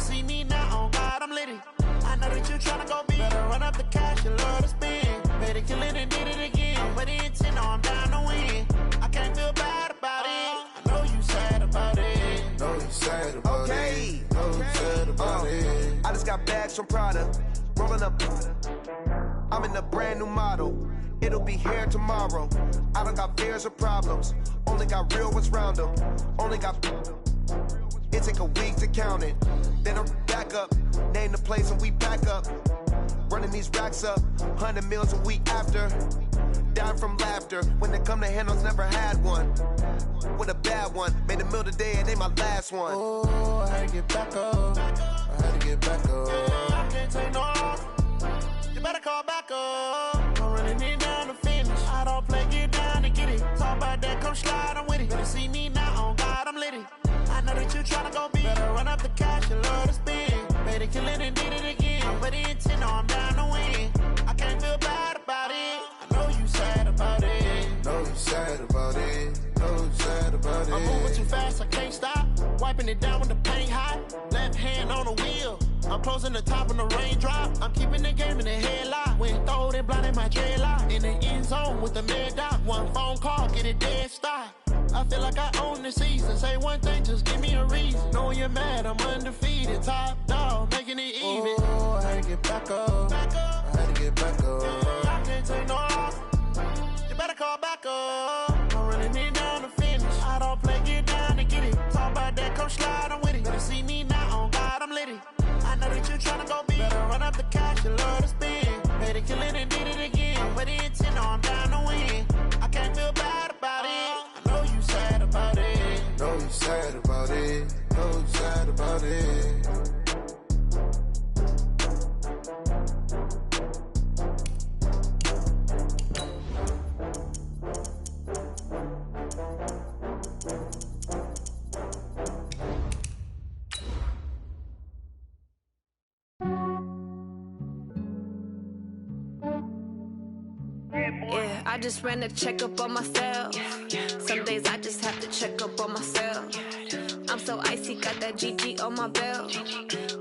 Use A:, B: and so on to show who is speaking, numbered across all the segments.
A: see me now, on God, I'm litty. I know that you tryna go big. Better run up the cash, you love to spend. Better kill it and did it again. But the intent, no, I'm down to win. I can't feel bad about it. I know you sad about it.
B: Know you sad about it. Know you sad about it. I just got bags from Prada. Rolling up. I'm in a brand new model. It'll be here tomorrow. I don't got fears or problems. Only got real ones round them. Only got. It take a week to count it. Then I'm back up. Name the place and we back up. Running these racks up. 100 meals a week after. Down from laughter. When they come to handles, never had one. With a bad one. Made a meal today and ain't my last one.
A: Oh, I had to get back up. I had to get back up. I can't take no off. You better call back up. I'm running it down to finish. I don't play, get down and get it. Talk about that, come slide, I'm with it. Better see me now, on God, I'm litty. I know that you tryna go big. Better run up the cash, you love to spend. Better kill it and did it again. But the intent, no, I'm down to win. I can't feel bad about it. I know you sad about it.
B: Know you sad about it. Know you sad about it.
A: I'm moving too fast, I can't stop. Wiping it down when the paint hot. Left hand on the wheel. I'm closing the top when the raindrop. I'm keeping the game in the headlock. When throwed and blinded my dreadlock. In the end zone with the mad dot. One phone call, get it dead stop. I feel like I own the season. Say one thing, just give me a reason. Knowing you're mad, I'm undefeated. Top dog, making it even.
B: Oh, I had to get back up. I had to get back up.
A: I can't take no off. You better call back up. I'm running it down to finish. I don't play, get down to get it. Talk about that, come slide, I'm with it. Better see me now, on God, I'm litty. I know that you tryna go big. Better run up the cash, you love to spend. Better kill it and did it again. But the intent, no, I'm down to win. I can't feel bad about it. I know you sad about it.
B: Know you sad about it. Know you sad about it.
C: Yeah, I just ran a checkup on myself. Some days I just have to check up on myself. I'm so icy, got that GG on my belt.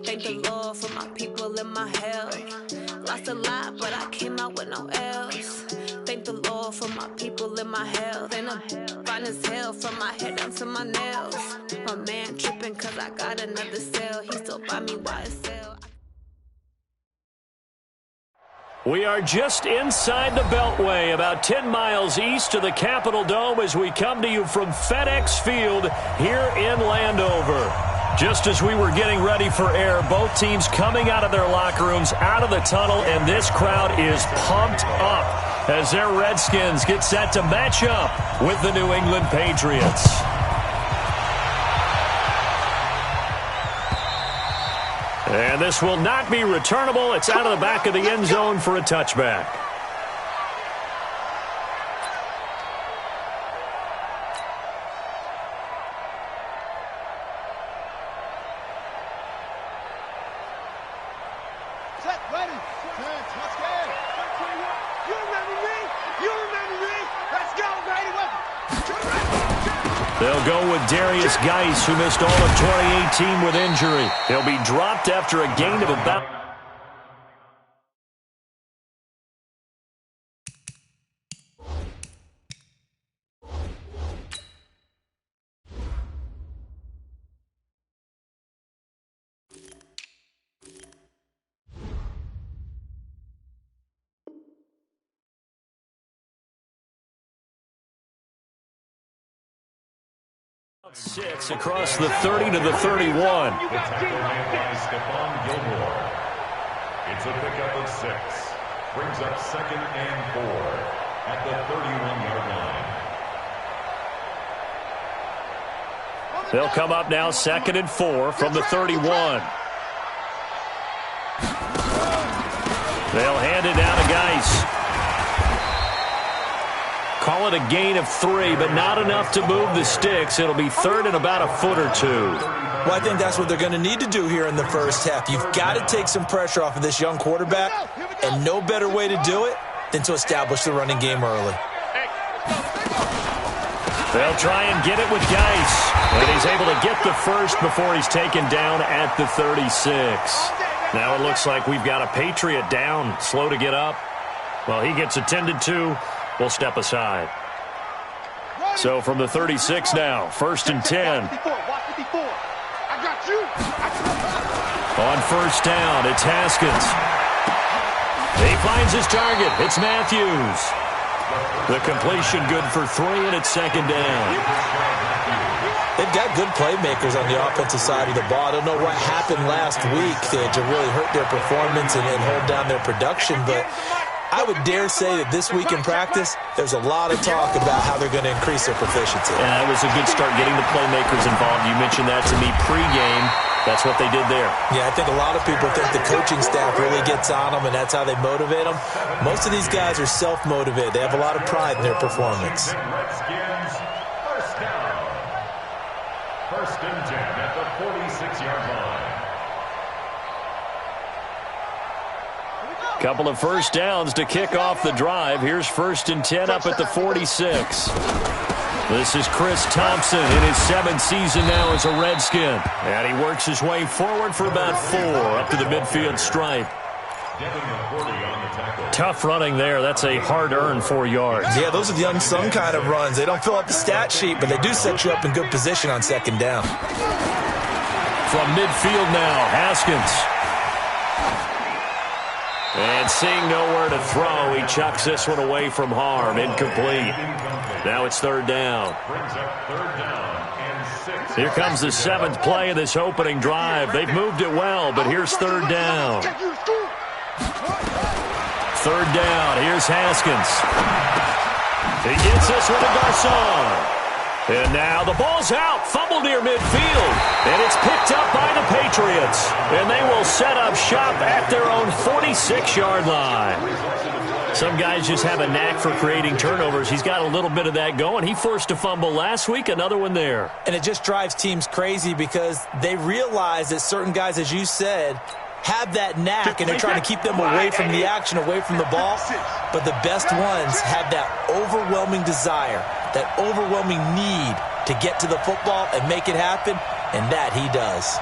C: Thank the Lord for my people and my health. Lost a lot, but I came out with no L's. Thank the Lord for my people and my health. And I'm fine as hell from my head down to my nails. My man tripping cause I got another cell. He still buy me YSL.
D: We are just inside the Beltway, about 10 miles east of the Capitol Dome as we come to you from FedEx Field here in Landover. Just as we were getting ready for air, both teams coming out of their locker rooms, out of the tunnel, and this crowd is pumped up as their Redskins get set to match up with the New England Patriots. And this will not be returnable. It's out of the back of the end zone for a touchback.
E: Set, ready, turn, let's go. You remember me? You remember me? Let's go, Brady.
D: They'll go with Darius Geis, who missed all of 2018 with injury. He'll be dropped after a gain of about... Six across the 30 to the 31.
F: It's a pickup of 6. Brings up 2nd and 4 at the 31-yard line.
D: They'll come up now 2nd and 4 from the 31. They'll hand it down to Geis. Call it a gain of 3, but not enough to move the sticks. It'll be 3rd and about a foot or 2.
G: Well, I think that's what they're going to need to do here in the first half. You've got to take some pressure off of this young quarterback, and no better way to do it than to establish the running game early.
D: They'll try and get it with Geis. And he's able to get the first before he's taken down at the 36. Now it looks like we've got a Patriot down, slow to get up. Well, he gets attended to. We'll step aside. So from the 36 now, 1st and 10. On 1st down, it's Haskins. He finds his target. It's Matthews. The completion good for 3, and it's 2nd down.
G: They've got good playmakers on the offensive side of the ball. I don't know what happened last week to really hurt their performance and hold down their production, but I would dare say that this week in practice, there's a lot of talk about how they're going to increase their proficiency.
D: And that was a good start getting the playmakers involved. You mentioned that to me pregame. That's what they did there.
G: Yeah, I think a lot of people think the coaching staff really gets on them, and that's how they motivate them. Most of these guys are self-motivated. They have a lot of pride in their performance.
F: Redskins, 1st down. 1st and 10 at the 46-yard line.
D: Couple of 1st downs to kick off the drive. Here's 1st and 10 up at the 46. This is Chris Thompson in his 7th season now as a Redskin. And he works his way forward for about 4 up to the midfield stripe. Tough running there. That's a hard-earned 4 yards.
G: Yeah, those are the unsung kind of runs. They don't fill up the stat sheet, but they do set you up in good position on 2nd down.
D: From midfield now, Haskins. And seeing nowhere to throw, he chucks this one away from harm. Incomplete. Now it's 3rd down. Here comes the 7th play of this opening drive. They've moved it well, but here's 3rd down. 3rd down. Here's Haskins. He gets this one to Garcon. And now the ball's out. Fumble near midfield. And it's picked up by the Patriots. And they will set up shop at their own 46-yard line. Some guys just have a knack for creating turnovers. He's got a little bit of that going. He forced a fumble last week, another one there.
G: And it just drives teams crazy because they realize that certain guys, as you said, have that knack, and they're trying to keep them away from the action, away from the ball. But the best ones have that overwhelming desire, that overwhelming need to get to the football and make it happen, and that he does.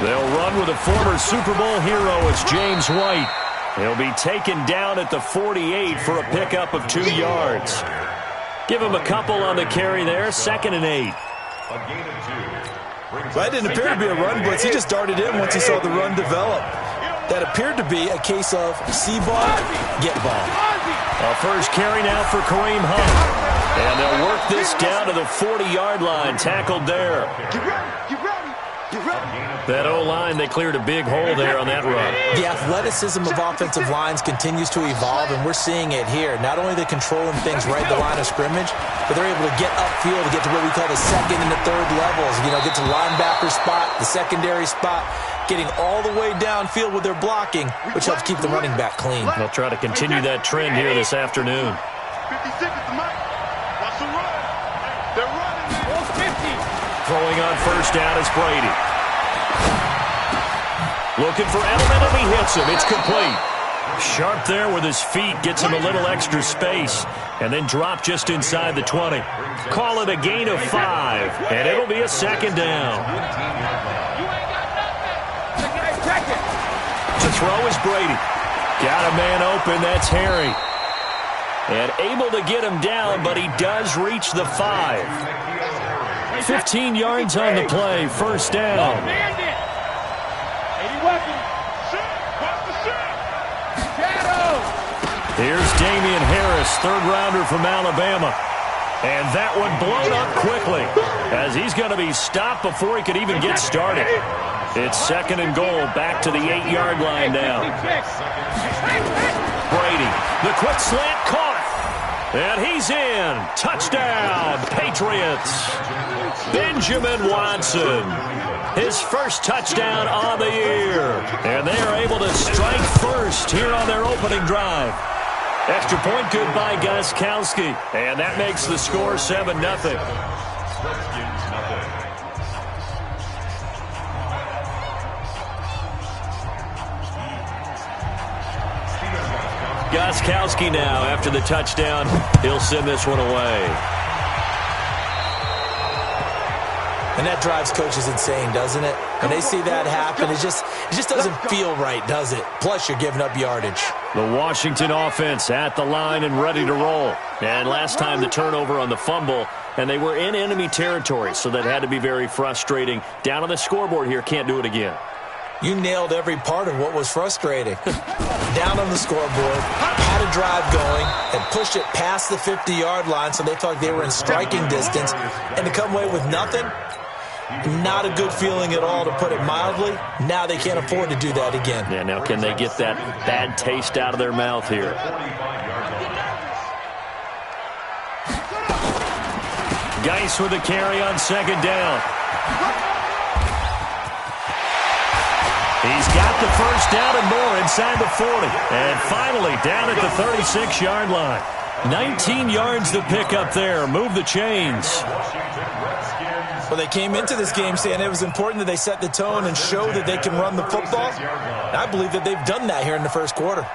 D: They'll run with a former Super Bowl hero. It's James White. He'll be taken down at the 48 for a pickup of 2 yards. Give him a couple on the carry there. 2nd and 8.
G: That didn't appear to be a run blitz. He just darted in once he saw the run develop. That appeared to be a case of see ball, get ball.
D: A first carry now for Kareem Hunt. And they'll work this down to the 40-yard line. Tackled there. That O-line, they cleared a big hole there on that run.
G: The athleticism of offensive lines continues to evolve, and we're seeing it here. Not only are they controlling things right at the line of scrimmage, but they're able to get upfield to get to what we call the 2nd and the 3rd levels. You know, get to linebacker spot, the secondary spot, getting all the way downfield with their blocking, which helps keep the running back clean.
D: They'll try to continue that trend here this afternoon.
E: 50 seconds to Mike. Watch the run. They're running. 50.
D: Throwing on 1st down is Brady. Looking for Edelman, and he hits him. It's complete. Sharp there with his feet. Gets him a little extra space. And then drop just inside the 20. Call it a gain of 5. And it'll be a 2nd down. To throw is Brady. Got a man open. That's Harry. And able to get him down, but he does reach the 5. 15 yards on the play. 1st down. Here's Damian Harris, 3rd rounder from Alabama. And that one blown up quickly as he's going to be stopped before he could even get started. It's 2nd and goal, back to the 8-yard line now. Brady, the quick slant caught. And he's in. Touchdown, Patriots. Benjamin Watson. His first touchdown on the year. And they are able to strike first here on their opening drive. Extra point good by Gostkowski. And that makes the score 7-0. Gostkowski now after the touchdown. He'll send this one away.
G: And that drives coaches insane, doesn't it? When they see that happen, it just doesn't feel right, does it? Plus, you're giving up yardage.
D: The Washington offense at the line and ready to roll. And last time the turnover on the fumble, and they were in enemy territory, so that had to be very frustrating. Down on the scoreboard here, can't do it again.
G: You nailed every part of what was frustrating. Down on the scoreboard, had a drive going, and pushed it past the 50-yard line so they thought they were in striking distance, and to come away with nothing, not a good feeling at all, to put it mildly. Now they can't afford to do that again.
D: Yeah, now can they get that bad taste out of their mouth here? Geis with a carry on second down. He's got the first down and more inside the 40. And finally down at the 36-yard line. 19 yards to pick up there. Move the chains.
G: Well, they came into this game saying it was important that they set the tone and show that they can run the football. And I believe that they've done that here in the first quarter.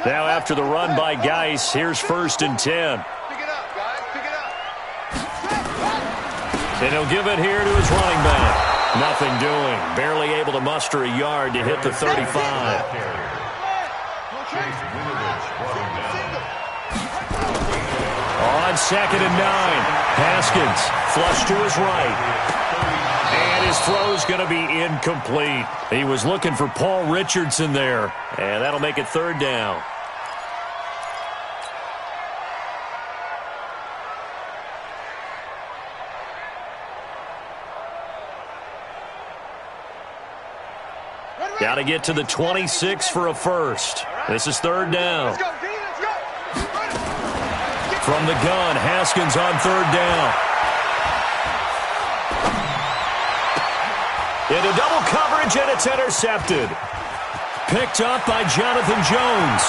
D: Now after the run by Geis, here's 1st and 10.
E: Pick it up, guys. Pick it up.
D: And he'll give it here to his running back. Nothing doing. Barely able to muster a yard to hit the 35. On 2nd and 9. Haskins flush to his right. And his throw's going to be incomplete. He was looking for Paul Richardson there. And that'll make it 3rd down. Got to get to the 26 for a first. This is 3rd down. From the gun, Haskins on 3rd down. Into double coverage, and it's intercepted. Picked up by Jonathan Jones.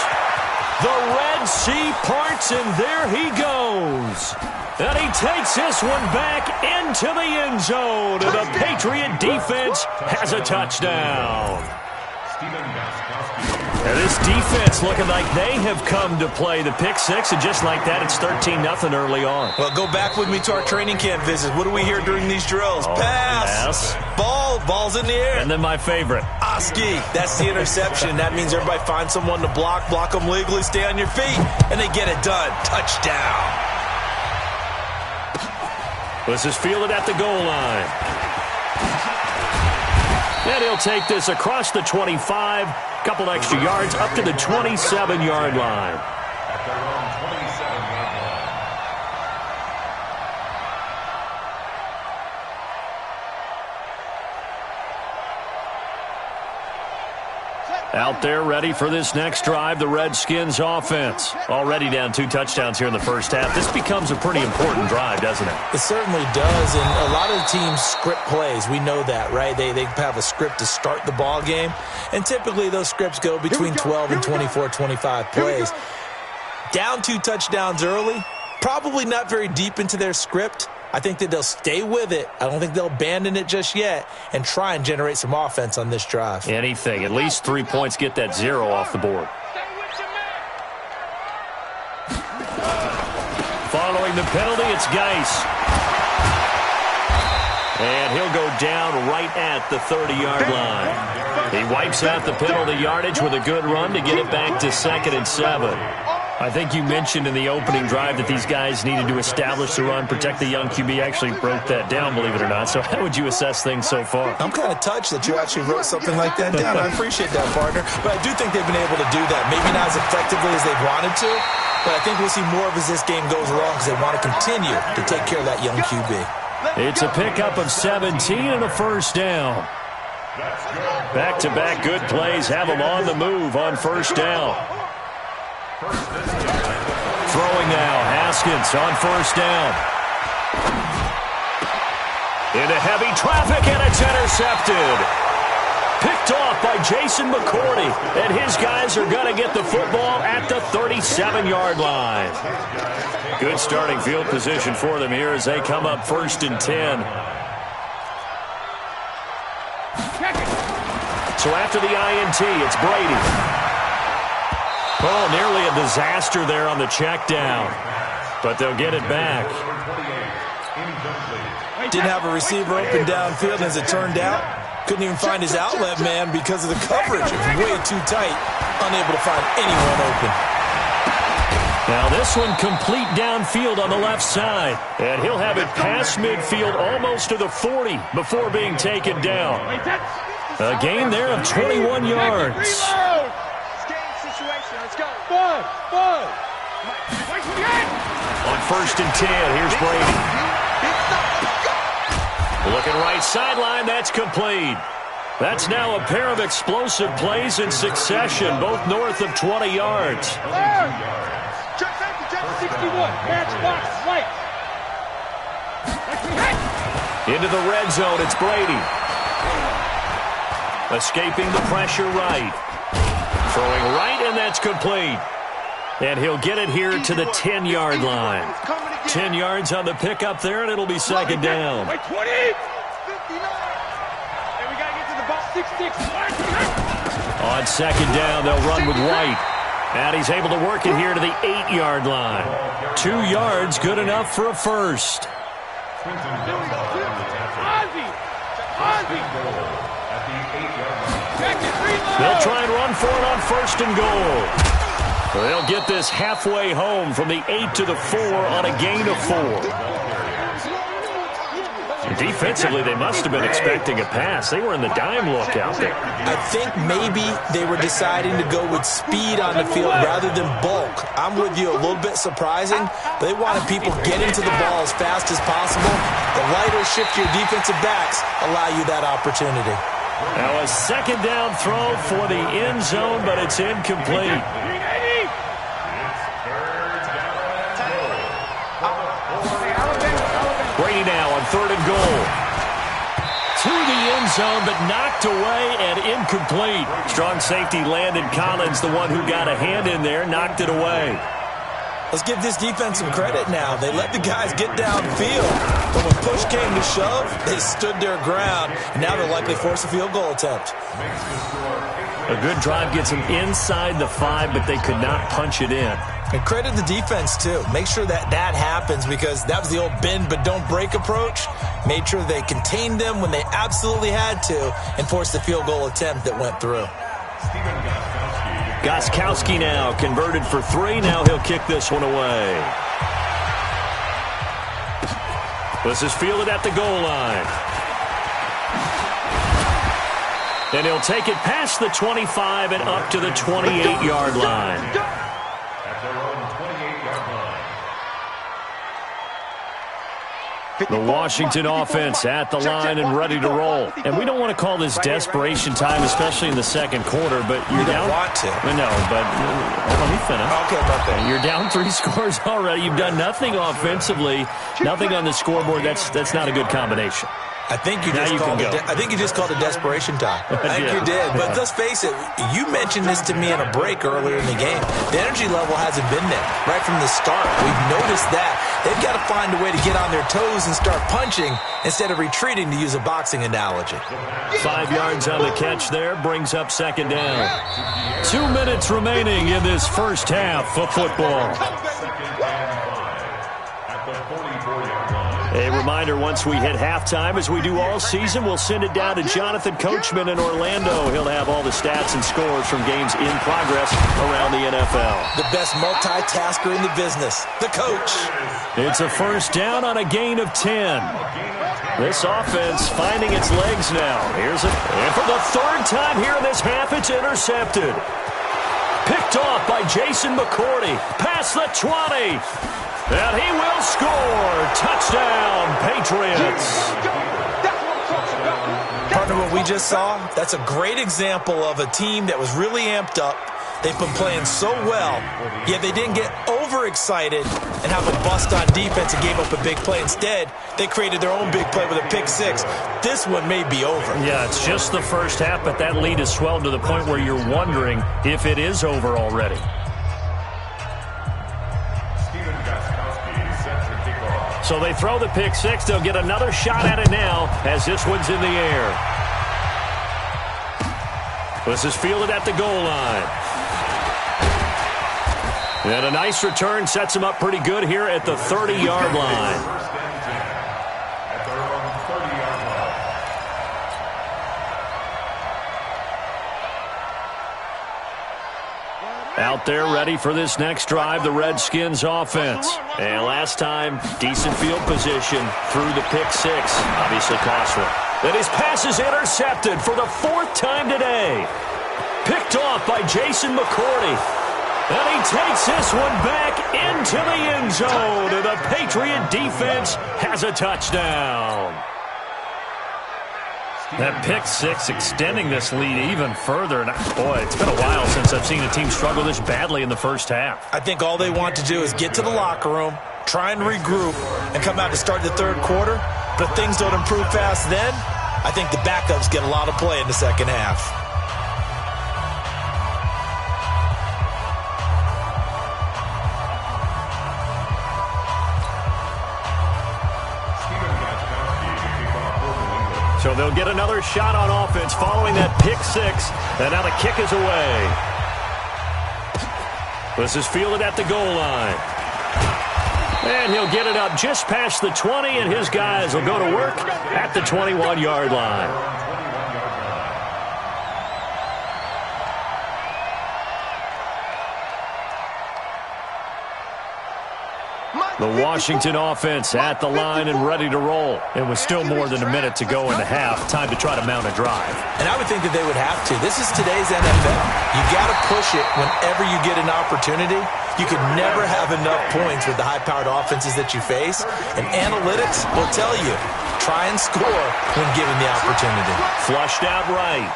D: The Red Sea parts, and there he goes. And he takes this one back into the end zone. And the Patriot defense has a touchdown. And this defense looking like they have come to play. The pick six, and just like that, it's 13-0 early on.
G: Well, go back with me to our training camp visit. What do we hear during these drills? Pass. Ball's in the air.
D: And then my favorite.
G: Oski. That's the interception. That means everybody finds someone to block them legally, stay on your feet, and they get it done. Touchdown.
D: This is fielded at the goal line. And he'll take this across the 25, couple extra yards up to the 27-yard line.
F: At their own 27-yard line.
D: Out there ready for this next drive, the Redskins offense. Already down 2 touchdowns here in the first half. This becomes a pretty important drive, doesn't it?
G: It certainly does, and a lot of the teams script plays. We know that, right? They have a script to start the ball game, and typically those scripts go between 12 and 24, 25 plays. Down 2 touchdowns early, probably not very deep into their script. I think that they'll stay with it. I don't think they'll abandon it just yet and try and generate some offense on this drive.
D: Anything. At least 3 points, get that 0 off the board. Following the penalty, it's Geis. And he'll go down right at the 30-yard line. He wipes out the penalty yardage with a good run to get it back to 2nd and 7. I think you mentioned in the opening drive that these guys needed to establish the run, protect the young QB. Actually wrote that down, believe it or not. So how would you assess things so far?
G: I'm kind of touched that you actually wrote something like that down. I appreciate that, partner. But I do think they've been able to do that. Maybe not as effectively as they wanted to, but I think we'll see more of as this game goes along because they want to continue to take care of that young QB.
D: It's a pickup of 17 and a first down. Back-to-back good plays have them on the move on first down. Throwing now, Haskins on first down. Into heavy traffic, and it's intercepted. Picked off by Jason McCourty, and his guys are going to get the football at the 37-yard line. Good starting field position for them here as they come up 1st and 10. So after the INT, it's Brady. Oh, nearly a disaster there on the check down. But they'll get it back.
G: Didn't have a receiver open downfield, as it turned out. Couldn't even find his outlet man because of the coverage. It was way too tight. Unable to find anyone open.
D: Now this one complete downfield on the left side. And he'll have it past midfield almost to the 40 before being taken down. A gain there of 21 yards. On 1st and 10, here's Brady. Looking right sideline, that's complete. That's now a pair of explosive plays in succession, both north of 20 yards.
E: 61, match box, right.
D: Into the red zone, it's Brady. Escaping the pressure right. Throwing right, and that's complete. And he'll get it here to the 10-yard line. 10 yards on the pickup there, and it'll be second down.
E: 20. 59. And we got to get to the ball. 6-6.
D: On second down, they'll run with White. And he's able to work it here to the 8-yard line. 2 yards, good enough for a first. They'll try and run for it on 1st and goal. They'll get this halfway home from the 8 to the 4 on a gain of 4. Defensively, they must have been expecting a pass. They were in the dime look out there.
G: I think maybe they were deciding to go with speed on the field rather than bulk. I'm with you, a little bit surprising, but they wanted people getting to the ball as fast as possible. The lighter, shiftier defensive backs allow you that opportunity.
D: Now a second down throw for the end zone, but it's incomplete. Brady now on 3rd and goal. To the end zone, but knocked away and incomplete. Strong safety Landon Collins, the one who got a hand in there, knocked it away.
G: Let's give this defense some credit now. They let the guys get downfield, but when push came to shove, they stood their ground, and now they'll likely force a field goal attempt.
D: A good drive gets them inside the 5, but they could not punch it in.
G: And credit the defense, too. Make sure that happens, because that was the old bend but don't break approach. Made sure they contained them when they absolutely had to and forced the field goal attempt that went through.
D: Gostkowski now converted for 3. Now he'll kick this one away. This is fielded at the goal line. And he'll take it past the 25 and up to the 28-yard line. The Washington offense at the line and ready to roll. And we don't want to call this desperation time, especially in the second quarter, but you're down.
G: You don't want to.
D: No, but let me finish.
G: Okay, okay.
D: You're down 3 scores already. You've done nothing offensively, nothing on the scoreboard. That's not a good combination.
G: I think you just called it desperation time. I think you did. But let's face it, you mentioned this to me in a break earlier in the game. The energy level hasn't been there right from the start. We've noticed that. They've got to find a way to get on their toes and start punching instead of retreating, to use a boxing analogy.
D: 5 yards on the catch there, brings up second down. 2 minutes remaining in this first half of football. A reminder, once we hit halftime, as we do all season, we'll send it down to Jonathan Coachman in Orlando. He'll have all the stats and scores from games in progress around the NFL.
G: The best multitasker in the business, the coach.
D: It's a first down on a gain of 10. This offense finding its legs now. Here's it. And for the 3rd time here in this half, it's intercepted. Picked off by Jason McCourty. Past the 20. And he will score. Touchdown, Patriots.
G: Partner, what we just saw, that's a great example of a team that was really amped up. They've been playing so well, yet they didn't get overexcited and have a bust on defense and gave up a big play. Instead, they created their own big play with a pick 6. This one may be over.
D: Yeah, it's just the first half, but that lead has swelled to the point where you're wondering if it is over already. So they throw the pick 6. They'll get another shot at it now as this one's in the air. This is fielded at the goal line. And a nice return sets him up pretty good here at the 30-yard line.
F: At their own 30-yard line.
D: Out there ready for this next drive, the Redskins offense. And last time, decent field position through the pick six. Obviously costly. And his pass is intercepted for the 4th time today. Picked off by Jason McCourty. And he takes this one back into the end zone. And the Patriot defense has a touchdown.
H: That pick six extending this lead even further. And boy, it's been a while since I've seen a team struggle this badly in the first half.
G: I think all they want to do is get to the locker room, try and regroup, and come out to start the third quarter. But if things don't improve fast then, I think the backups get a lot of play in the second half.
D: So they'll get another shot on offense following that pick six. And now the kick is away. This is fielded at the goal line. And he'll get it up just past the 20, and his guys will go to work at the 21-yard line. The Washington offense at the line and ready to roll. It was still more than a minute to go in the half. Time to try to mount a drive.
G: And I would think that they would have to. This is today's NFL. You got to push it whenever you get an opportunity. You can never have enough points with the high-powered offenses that you face. And analytics will tell you, try and score when given the opportunity.
D: Flushed out right.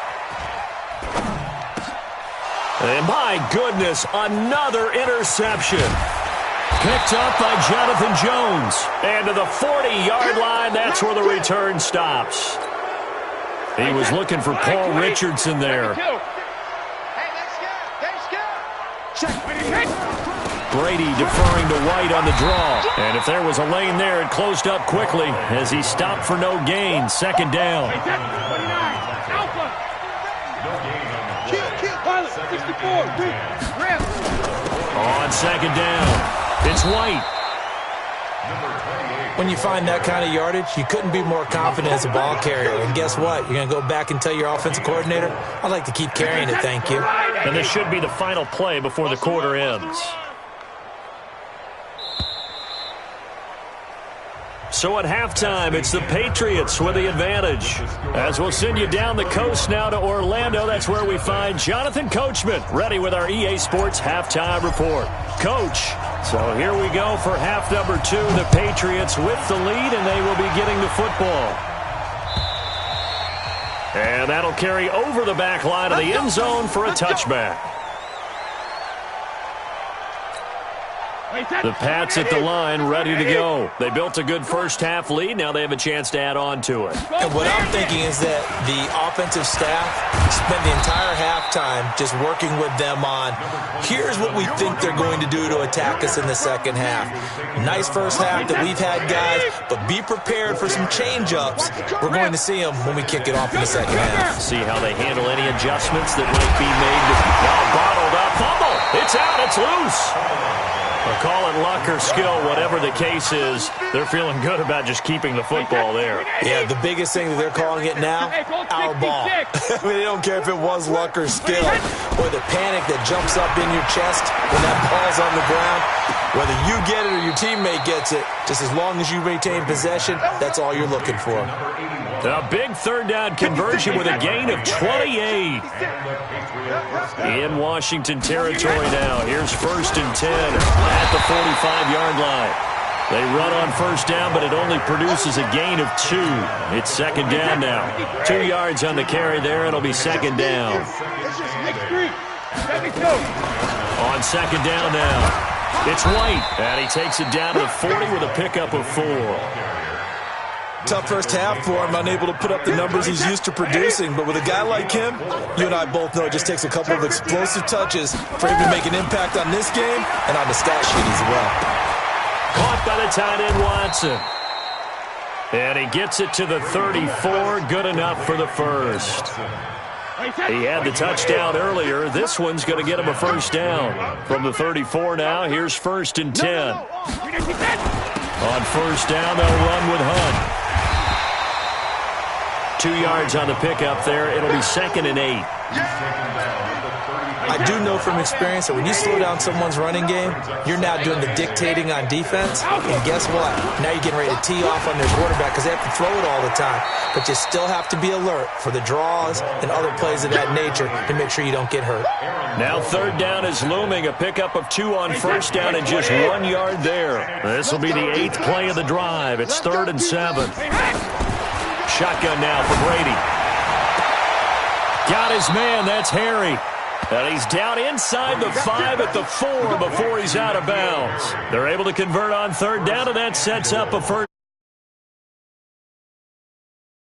D: And my goodness, another interception. Picked up by Jonathan Jones. And to the 40-yard line, that's where the return stops. He was looking for Paul Richardson there. Brady deferring to White on the draw. And if there was a lane there, it closed up quickly as he stopped for no gain. Second down. On second down. It's White.
G: When you find that kind of yardage, you couldn't be more confident as a ball carrier. And guess what? You're going to go back and tell your offensive coordinator, I'd like to keep carrying it, thank you.
D: And this should be the final play before the quarter ends. So at halftime, it's the Patriots with the advantage. As we'll send you down the coast now to Orlando, that's where we find Jonathan Coachman, ready with our EA Sports halftime report. Coach, so here we go for half number 2. The Patriots with the lead, and they will be getting the football. And that'll carry over the back line of the end zone for a touchback. The Pats at the line, ready to go. They built a good first half lead. Now they have a chance to add on to it.
G: And what I'm thinking is that the offensive staff spent the entire halftime just working with them on, here's what we think they're going to do to attack us in the second half. Nice first half that we've had, guys, but be prepared for some change-ups. We're going to see them when we kick it off in the second half.
D: See how they handle any adjustments that might be made. Now bottled up. Fumble. It's out. It's loose. Or call it luck or skill, whatever the case is, they're feeling good about just keeping the football there.
G: Yeah, the biggest thing that they're calling it now, our ball. I mean, they don't care if it was luck or skill, or the panic that jumps up in your chest when that ball's on the ground. Whether you get it or your teammate gets it, just as long as you retain possession, that's all you're looking for.
D: A big third down conversion with a gain of 28. In Washington territory now. Here's 1st and 10 at the 45-yard line. They run on first down, but it only produces a gain of 2. It's second down now. 2 yards on the carry there. It'll be second down. On second down now. It's White, and he takes it down to the 40 with a pickup of 4.
G: Tough first half for him, unable to put up the numbers he's used to producing. But with a guy like him, you and I both know it just takes a couple of explosive touches for him to make an impact on this game and on the stat sheet as well.
D: Caught by the tight end, Watson. And he gets it to the 34. Good enough for the first. He had the touchdown earlier. This one's going to get him a first down. From the 34 now, here's 1st and 10. On first down, they'll run with Hunt. 2 yards on the pickup there. It'll be 2nd and 8.
G: I do know from experience that when you slow down someone's running game, you're now doing the dictating on defense. And guess what? Now you're getting ready to tee off on their quarterback because they have to throw it all the time. But you still have to be alert for the draws and other plays of that nature to make sure you don't get hurt.
D: Now 3rd down is looming. A pickup of 2 on first down and just 1 yard there. This will be the 8th play of the drive. It's 3rd and 7. Shotgun now for Brady. Got his man. That's Harry. And he's down inside the 5 at the 4 before he's out of bounds. They're able to convert on 3rd down, and that sets up a first.